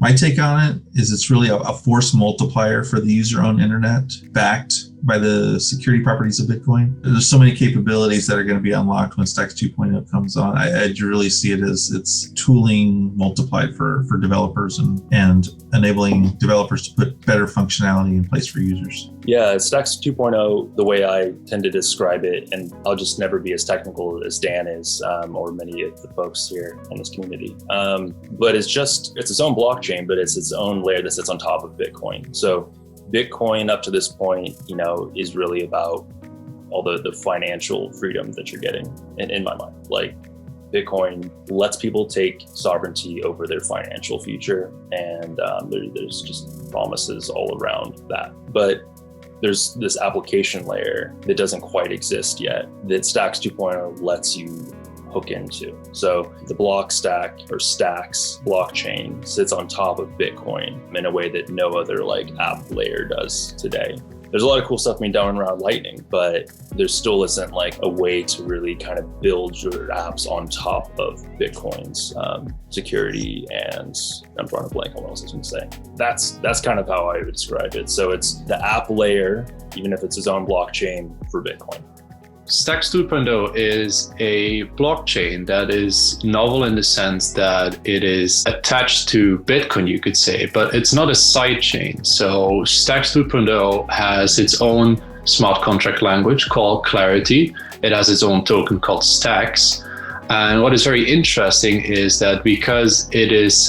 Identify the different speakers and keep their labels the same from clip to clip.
Speaker 1: My take on it is it's really a force multiplier for the user-owned internet, backed by the security properties of Bitcoin. There's so many capabilities that are going to be unlocked when Stacks 2.0 comes on. I really see it as it's tooling multiplied for developers and enabling developers to put better functionality in place for users.
Speaker 2: Yeah, Stacks 2.0, the way I tend to describe it, and I'll just never be as technical as Dan is, or many of the folks here in this community. But it's its own blockchain, but it's its own layer that sits on top of Bitcoin. So Bitcoin up to this point, is really about all the financial freedom that you're getting in my mind. Like Bitcoin lets people take sovereignty over their financial future. And there's just promises all around that. But there's this application layer that doesn't quite exist yet that Stacks 2.0 lets you hook into. So the block stack or Stacks blockchain sits on top of Bitcoin in a way that no other app layer does today. There's a lot of cool stuff being done around Lightning, but there still isn't a way to really kind of build your apps on top of Bitcoin's security. And I'm drawing a blank on what else I was going to say. That's kind of how I would describe it. So it's the app layer, even if it's its own blockchain for Bitcoin.
Speaker 3: Stacks 2.0 is a blockchain that is novel in the sense that it is attached to Bitcoin, you could say, but it's not a side chain. So Stacks 2.0 has its own smart contract language called Clarity. It has its own token called Stacks. And what is very interesting is that because it is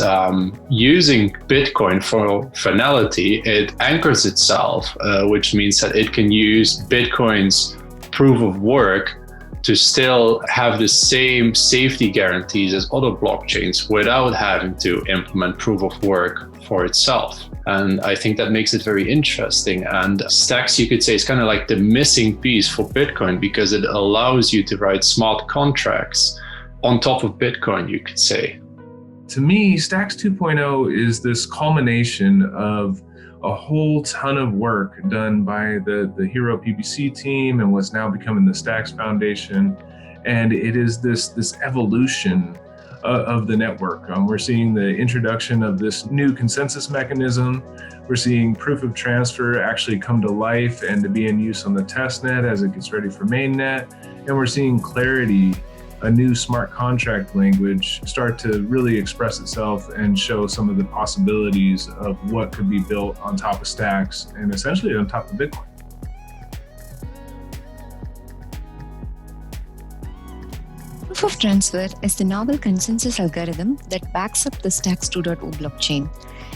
Speaker 3: using Bitcoin for finality, it anchors itself, which means that it can use Bitcoin's proof of work to still have the same safety guarantees as other blockchains without having to implement proof of work for itself. And I think that makes it very interesting. And Stacks, you could say, is kind of like the missing piece for Bitcoin because it allows you to write smart contracts on top of Bitcoin, you could say.
Speaker 4: To me, Stacks 2.0 is this culmination of a whole ton of work done by the Hero PBC team and what's now becoming the Stacks Foundation. And it is this evolution of the network. We're seeing the introduction of this new consensus mechanism. We're seeing proof of transfer actually come to life and to be in use on the testnet as it gets ready for mainnet. And we're seeing Clarity, a new smart contract language, start to really express itself and show some of the possibilities of what could be built on top of Stacks and essentially on top of Bitcoin.
Speaker 5: Proof of transfer is the novel consensus algorithm that backs up the Stacks 2.0 blockchain.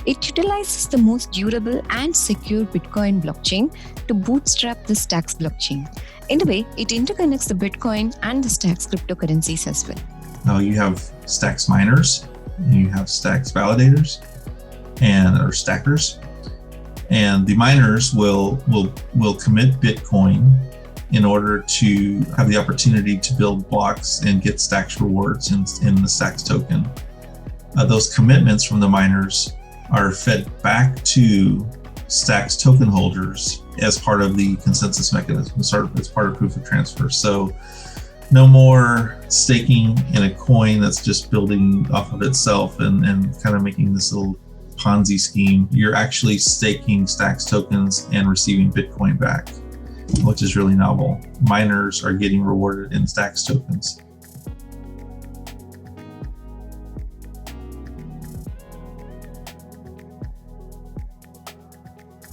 Speaker 5: It utilizes the most durable and secure Bitcoin blockchain to bootstrap the Stacks blockchain. In a way, it interconnects the Bitcoin and the Stacks cryptocurrencies as well.
Speaker 1: Now you have Stacks miners, and you have Stacks validators, or stackers, and the miners will commit Bitcoin in order to have the opportunity to build blocks and get Stacks rewards in the Stacks token. Those commitments from the miners are fed back to Stacks token holders as part of the consensus mechanism, as part of proof of transfer. So no more staking in a coin that's just building off of itself and kind of making this little Ponzi scheme. You're actually staking Stacks tokens and receiving Bitcoin back, which is really novel. Miners are getting rewarded in Stacks tokens.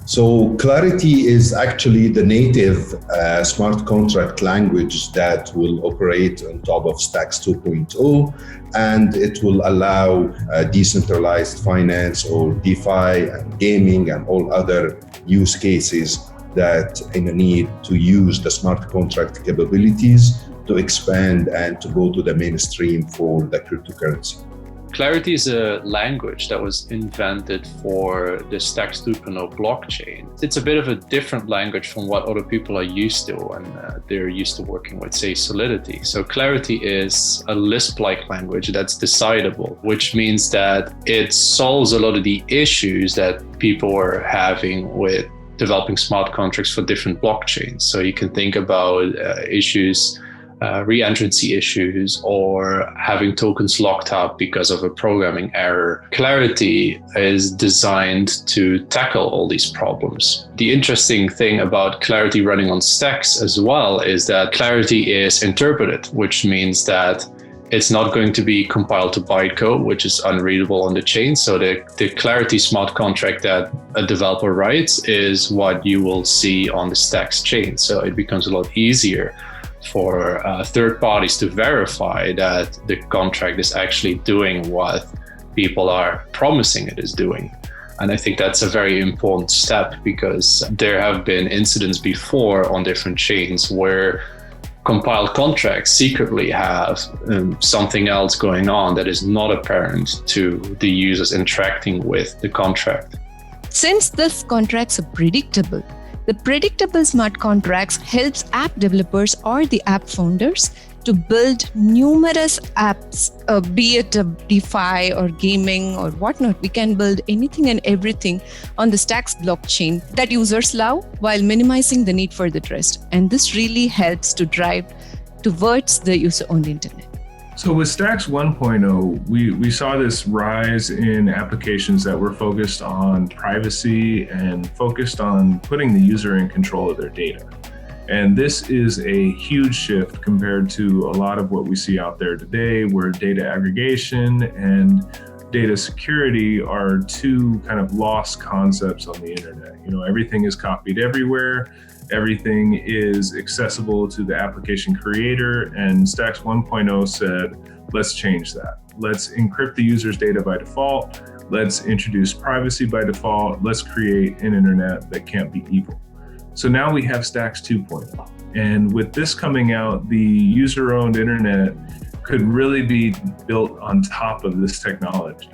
Speaker 6: So Clarity is actually the native smart contract language that will operate on top of Stacks 2.0, and it will allow decentralized finance or DeFi and gaming and all other use cases that in a need to use the smart contract capabilities to expand and to go to the mainstream for the cryptocurrency.
Speaker 3: Clarity is a language that was invented for the Stacks 2.0 blockchain. It's a bit of a different language from what other people are used to, and they're used to working with, say, Solidity. So Clarity is a Lisp-like language that's decidable, which means that it solves a lot of the issues that people are having with developing smart contracts for different blockchains. So you can think about issues reentrancy issues or having tokens locked up because of a programming error. Clarity is designed to tackle all these problems. The interesting thing about Clarity running on stacks as well is that Clarity is interpreted, which means that it's not going to be compiled to bytecode, which is unreadable on the chain. So the Clarity smart contract that a developer writes is what you will see on the Stacks chain. So it becomes a lot easier for third parties to verify that the contract is actually doing what people are promising it is doing. And I think that's a very important step, because there have been incidents before on different chains where compiled contracts secretly have something else going on that is not apparent to the users interacting with the contract.
Speaker 5: Since these contracts are predictable, the predictable smart contracts helps app developers or the app founders to build numerous apps, be it a DeFi or gaming or whatnot. We can build anything and everything on the Stacks blockchain that users love while minimizing the need for the trust. And this really helps to drive towards the user-owned internet.
Speaker 4: So with Stacks 1.0, we saw this rise in applications that were focused on privacy and focused on putting the user in control of their data. And this is a huge shift compared to a lot of what we see out there today, where data aggregation and data security are two kind of lost concepts on the internet. You know, everything is copied everywhere. Everything is accessible to the application creator, and Stacks 1.0 said, let's change that. Let's encrypt the user's data by default. Let's introduce privacy by default. Let's create an internet that can't be evil. So now we have Stacks 2.0. And with this coming out, the user-owned internet could really be built on top of this technology.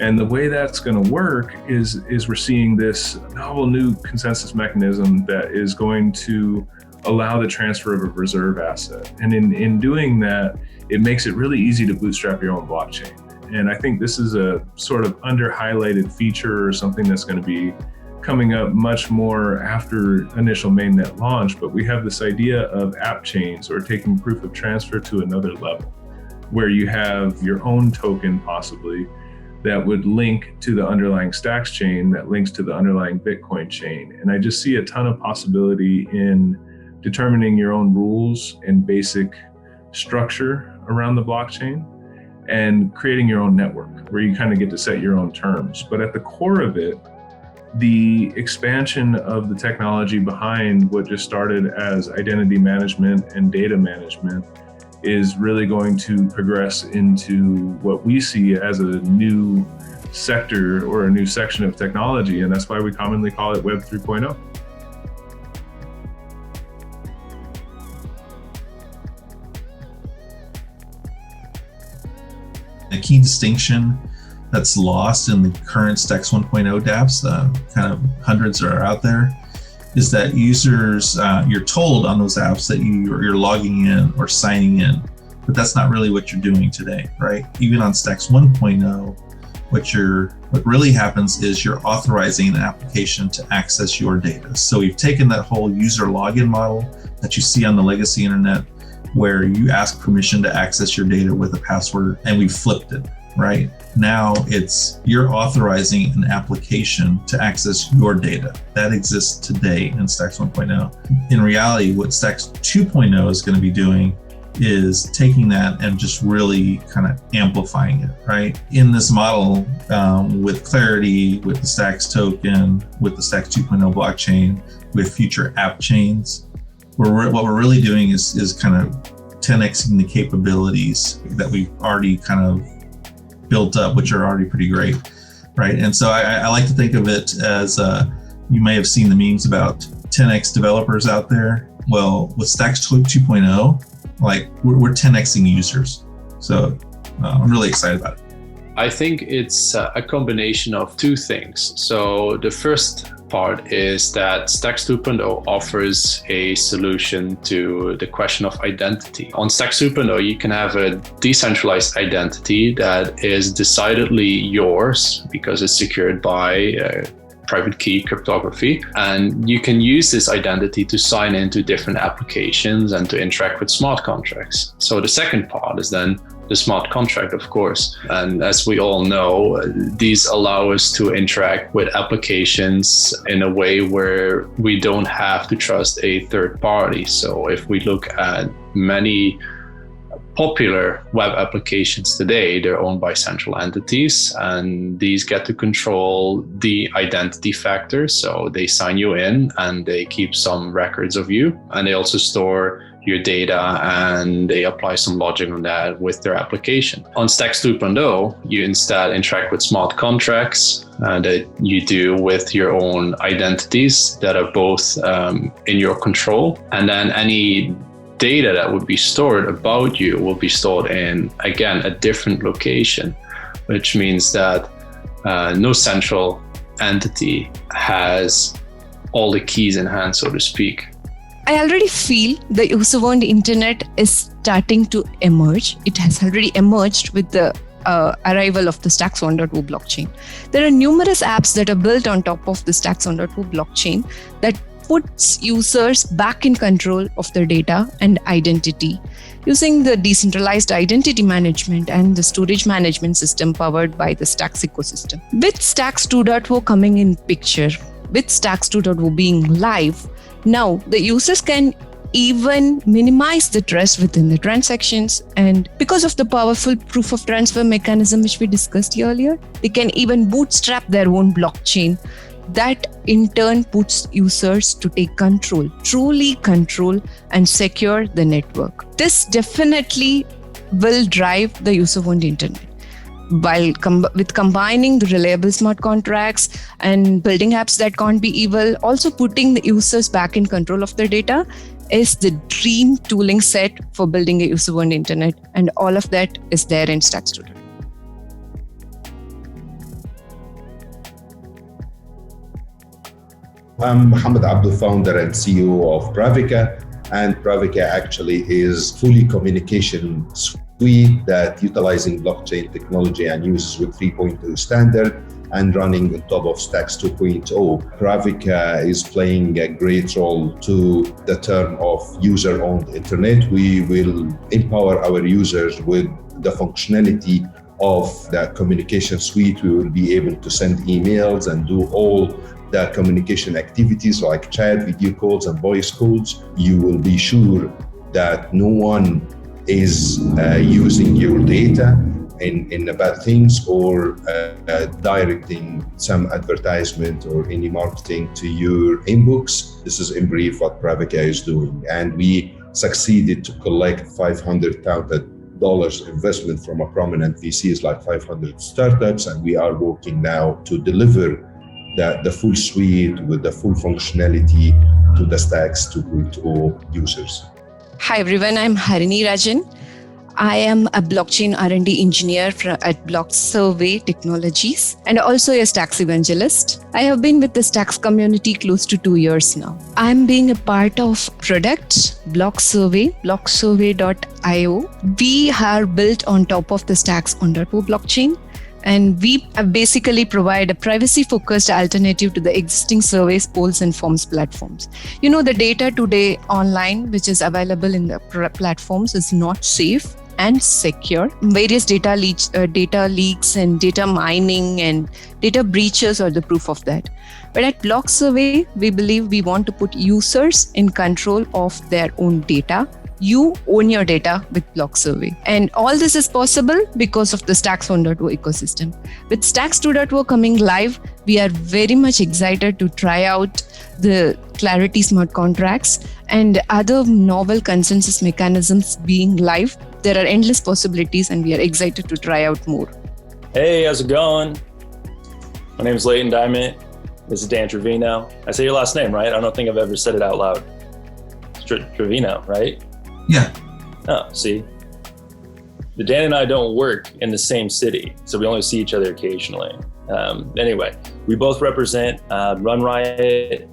Speaker 4: And the way that's going to work is we're seeing this novel new consensus mechanism that is going to allow the transfer of a reserve asset. And in doing that, it makes it really easy to bootstrap your own blockchain. And I think this is a sort of under-highlighted feature, or something that's going to be coming up much more after initial mainnet launch. But we have this idea of app chains, or taking proof of transfer to another level, where you have your own token possibly that would link to the underlying Stacks chain, that links to the underlying Bitcoin chain. And I just see a ton of possibility in determining your own rules and basic structure around the blockchain, and creating your own network where you kind of get to set your own terms. But at the core of it, the expansion of the technology behind what just started as identity management and data management is really going to progress into what we see as a new sector, or a new section of technology. And that's why we commonly call it Web 3.0.
Speaker 1: A key distinction that's lost in the current Stacks 1.0 dApps, kind of hundreds are out there, is that users, you're told on those apps that you're logging in or signing in, but that's not really what you're doing today, right? Even on Stacks 1.0, what really happens is you're authorizing an application to access your data. So we've taken that whole user login model that you see on the legacy internet, where you ask permission to access your data with a password, and we flipped it, right? Now you're authorizing an application to access your data. That exists today in Stacks 1.0. In reality, what Stacks 2.0 is going to be doing is taking that and just really kind of amplifying it, right? In this model, with Clarity, with the Stacks token, with the Stacks 2.0 blockchain, with future app chains, what we're really doing is kind of 10xing the capabilities that we've already kind of built up, which are already pretty great, right? And so I like to think of it as, you may have seen the memes about 10x developers out there. Well, with Stacks 2.0, like we're 10xing users. So I'm really excited about it.
Speaker 3: I think it's a combination of two things. So the first part is that Stacks 2.0 offers a solution to the question of identity. On Stacks 2.0, you can have a decentralized identity that is decidedly yours because it's secured by private key cryptography. And you can use this identity to sign into different applications and to interact with smart contracts. So the second part is then the smart contract, of course. And as we all know, these allow us to interact with applications in a way where we don't have to trust a third party. So if we look at many popular web applications today, they're owned by central entities, and these get to control the identity factor. So they sign you in and they keep some records of you, and they also store your data, and they apply some logic on that with their application. On Stacks 2.0, you instead interact with smart contracts that you do with your own identities that are both in your control. And then any data that would be stored about you will be stored in, again, a different location, which means that no central entity has all the keys in hand, so to speak.
Speaker 5: I already feel the user-owned internet is starting to emerge. It has already emerged with the arrival of the Stacks 1.0 blockchain. There are numerous apps that are built on top of the Stacks 1.0 blockchain that puts users back in control of their data and identity using the decentralized identity management and the storage management system powered by the Stacks ecosystem. With Stacks 2.0 coming in picture, with Stacks 2.0 being live, now the users can even minimize the trust within the transactions, and because of the powerful proof of transfer mechanism which we discussed earlier, they can even bootstrap their own blockchain. That in turn puts users to take control, truly control and secure the network. This definitely will drive the user-owned internet. While with combining the reliable smart contracts and building apps that can't be evil, also putting the users back in control of their data is the dream tooling set for building a user-owned internet. And all of that is there in Stacks 2.0.
Speaker 6: I'm Mohammed Abdul, founder and CEO of Pravica. And Pravica actually is fully communication suite that utilizing blockchain technology and uses with 3.2 standard and running on top of Stacks 2.0. Pravica is playing a great role to the term of user-owned internet. We will empower our users with the functionality of the communication suite. We will be able to send emails and do all the communication activities like chat, video calls, and voice calls. You will be sure that no one is using your data in bad things or directing some advertisement or any marketing to your inbox. This is in brief what Pravica is doing. And we succeeded to collect $500,000 investment from a prominent VCs like 500 startups. And we are working now to deliver the full suite with the full functionality to the Stacks 2.0 users.
Speaker 5: Hi everyone, I'm Harini Rajan. I am a blockchain R&D engineer at Block Survey Technologies and also a Stacks evangelist. I have been with the Stacks community close to 2 years now. I'm being a part of product Block Survey, blocksurvey.io. We are built on top of the Stacks 1.0 blockchain. And we basically provide a privacy-focused alternative to the existing surveys, polls, and forms platforms. You know, the data today online, which is available in the platforms, is not safe and secure. Various data leaks and data mining and data breaches are the proof of that. But at Block Survey, we believe we want to put users in control of their own data. You own your data with Block Survey. And all this is possible because of the Stacks 1.0 ecosystem. With Stacks 2.0 coming live, we are very much excited to try out the Clarity smart contracts and other novel consensus mechanisms being live. There are endless possibilities and we are excited to try out more.
Speaker 2: Hey, how's it going? My name is Leighton Diamond. This is Dan Trevino. I say your last name, right? I don't think I've ever said it out loud. It's Trevino, right?
Speaker 1: Yeah.
Speaker 2: Oh, see, Dan and I don't work in the same city, so we only see each other occasionally. Anyway, we both represent Run Riot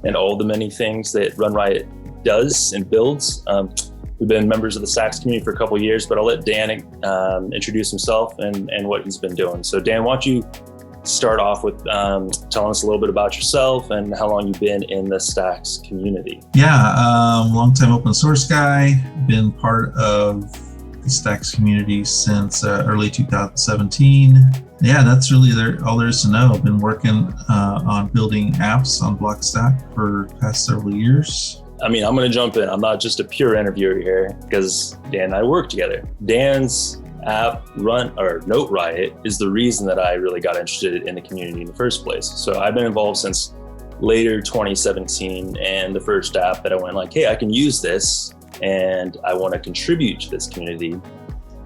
Speaker 2: and all the many things that Run Riot does and builds. We've been members of the Stacks community for a couple of years, but I'll let Dan introduce himself and what he's been doing. So Dan, why don't you start off with telling us a little bit about yourself and how long you've been in the Stacks community.
Speaker 1: Yeah, long-time open source guy, been part of the Stacks community since early 2017. Yeah, that's really all there is to know. I've been working on building apps on Blockstack for the past several years.
Speaker 2: I mean, I'm going to jump in. I'm not just a pure interviewer here because Dan and I work together. Dan's app Note Riot is the reason that I really got interested in the community in the first place. So I've been involved since later 2017, and the first app that I went like, hey, I can use this and I want to contribute to this community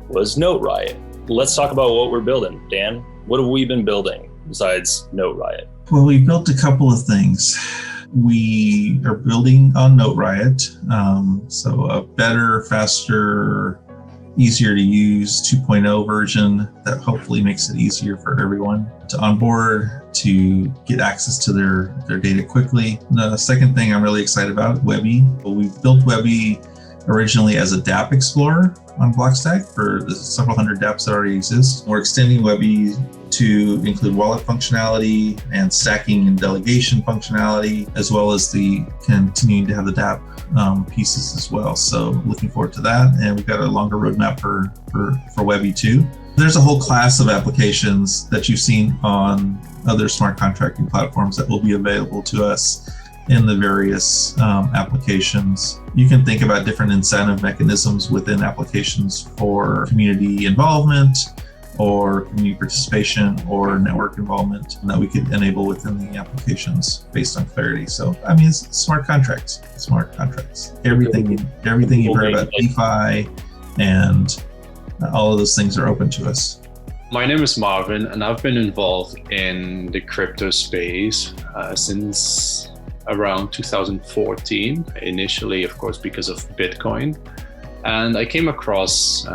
Speaker 2: was Note Riot. Let's talk about what we're building. Dan, what have we been building besides Note Riot?
Speaker 1: Well, we built a couple of things. We are building on Note Riot, so a better, faster, easier to use 2.0 version that hopefully makes it easier for everyone to onboard, to get access to their data quickly. The second thing I'm really excited about, Webby. We built Webby originally as a dApp explorer on Blockstack for the several hundred dApps that already exist. We're extending Webby to include wallet functionality and stacking and delegation functionality, as well as the continuing to have the dApp pieces as well. So looking forward to that. And we've got a longer roadmap for Webby too. There's a whole class of applications that you've seen on other smart contracting platforms that will be available to us in the various applications. You can think about different incentive mechanisms within applications for community involvement or community participation or network involvement that we could enable within the applications based on Clarity. So, I mean, it's smart contracts. Everything you've heard about DeFi and all of those things are open to us.
Speaker 3: My name is Marvin, and I've been involved in the crypto space since around 2014, initially, of course, because of Bitcoin. And I came across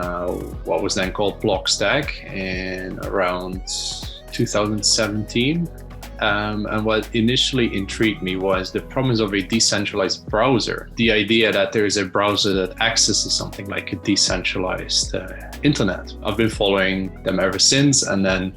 Speaker 3: what was then called Blockstack in around 2017. And what initially intrigued me was the promise of a decentralized browser. The idea that there is a browser that accesses something like a decentralized internet. I've been following them ever since. And then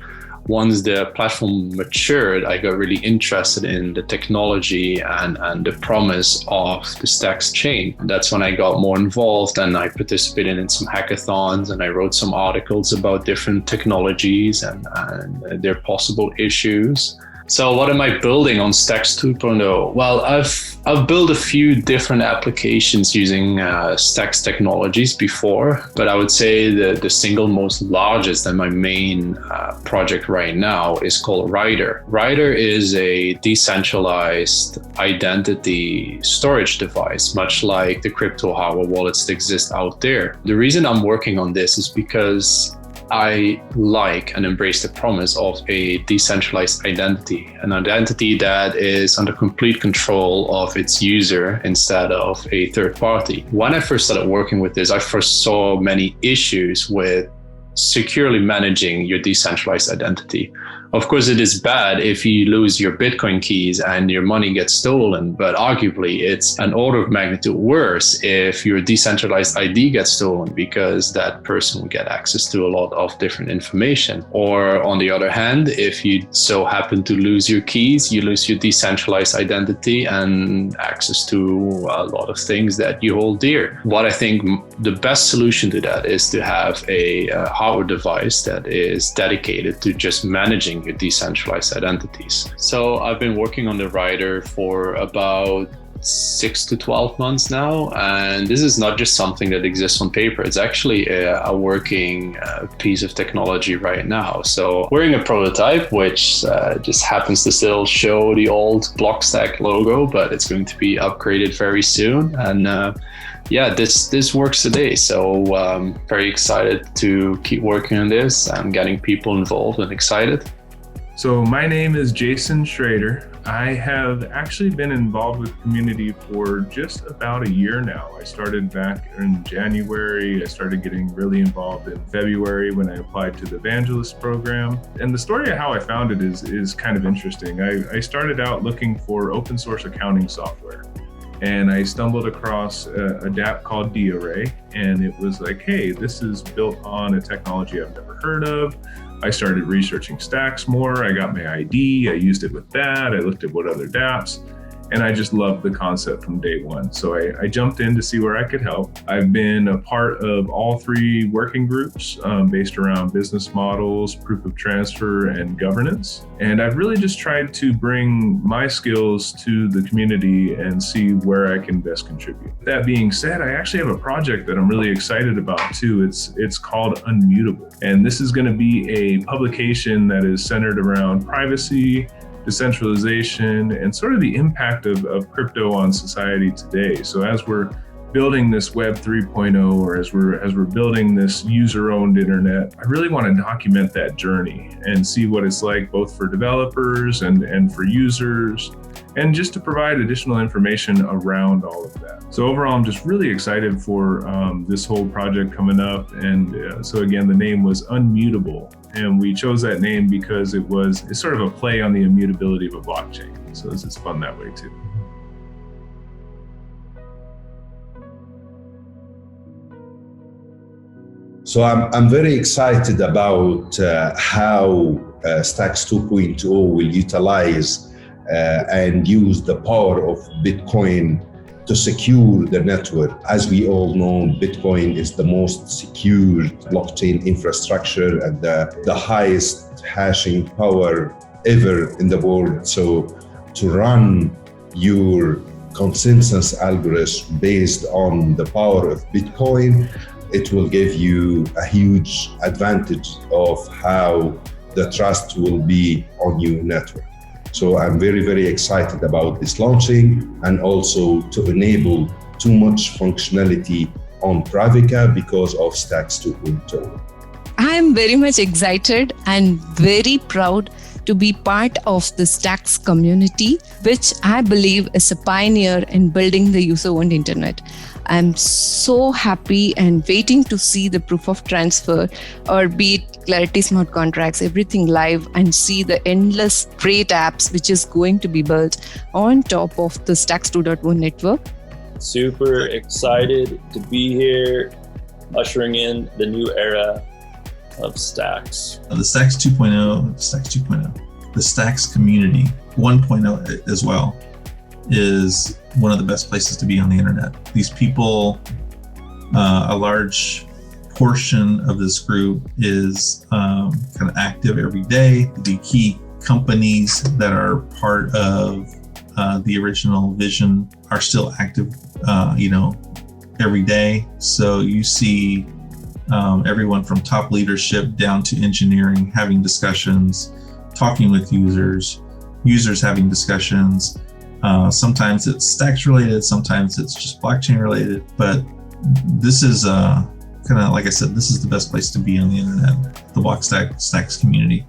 Speaker 3: once the platform matured, I got really interested in the technology and the promise of the Stacks chain. That's when I got more involved, and I participated in some hackathons, and I wrote some articles about different technologies and their possible issues. So what am I building on Stacks 2.0? Well, I've built a few different applications using Stacks technologies before, but I would say the single most largest and my main project right now is called Rider. Rider is a decentralized identity storage device, much like the crypto hardware wallets that exist out there. The reason I'm working on this is because I like and embrace the promise of a decentralized identity, an identity that is under complete control of its user instead of a third party. When I first started working with this, I first saw many issues with securely managing your decentralized identity. Of course, it is bad if you lose your Bitcoin keys and your money gets stolen, but arguably it's an order of magnitude worse if your decentralized ID gets stolen, because that person will get access to a lot of different information. Or on the other hand, if you so happen to lose your keys, you lose your decentralized identity and access to a lot of things that you hold dear. What I think the best solution to that is to have a hardware device that is dedicated to just managing your decentralized identities. So I've been working on the Rider for about 6 to 12 months now, and this is not just something that exists on paper. It's actually a working piece of technology right now. So we're in a prototype, which just happens to still show the old Blockstack logo, but it's going to be upgraded very soon. And yeah, this works today. So very excited to keep working on this and getting people involved and excited.
Speaker 4: So my name is Jason Schrader. I have actually been involved with the community for just about a year now. I started back in January. I started getting really involved in February when I applied to the Evangelist program. And the story of how I found it is kind of interesting. I started out looking for open source accounting software. And I stumbled across a dApp called DArray, and it was like, hey, this is built on a technology I've never heard of. I started researching Stacks more. I got my ID. I used it with that. I looked at what other dApps. And I just loved the concept from day one. So I jumped in to see where I could help. I've been a part of all 3 working groups based around business models, proof of transfer, and governance. And I've really just tried to bring my skills to the community and see where I can best contribute. That being said, I actually have a project that I'm really excited about too. It's called Unmutable. And this is going to be a publication that is centered around privacy, decentralization, and sort of the impact of crypto on society today. So as we're building this Web 3.0, or as we're building this user-owned internet, I really want to document that journey and see what it's like both for developers and for users, and just to provide additional information around all of that. So overall, I'm just really excited for this whole project coming up. And so again, the name was Unmutable. And we chose that name because it's sort of a play on the immutability of a blockchain. So it's fun that way too.
Speaker 6: So I'm very excited about how Stacks 2.0 will utilize and use the power of Bitcoin to secure the network. As we all know, Bitcoin is the most secure blockchain infrastructure and the highest hashing power ever in the world. So to run your consensus algorithm based on the power of Bitcoin, it will give you a huge advantage of how the trust will be on your network. So I'm very, very excited about this launching, and also to enable too much functionality on Pravica because of Stacks 2.0.
Speaker 5: I'm very much excited and very proud to be part of the Stacks community, which I believe is a pioneer in building the user-owned internet. I'm so happy and waiting to see the proof of transfer, or be it Clarity Smart Contracts, everything live, and see the endless great apps which is going to be built on top of the Stacks 2.0 network.
Speaker 2: Super excited to be here, ushering in the new era of Stacks.
Speaker 1: The Stacks 2.0, the Stacks community 1.0 as well is one of the best places to be on the internet. These people, a large portion of this group is kind of active every day. The key companies that are part of the original vision are still active, every day. So you see everyone from top leadership down to engineering having discussions, talking with users having discussions. Sometimes it's Stacks related, sometimes it's just blockchain related, but this is kind of, like I said, this is the best place to be on the internet, the Stacks community.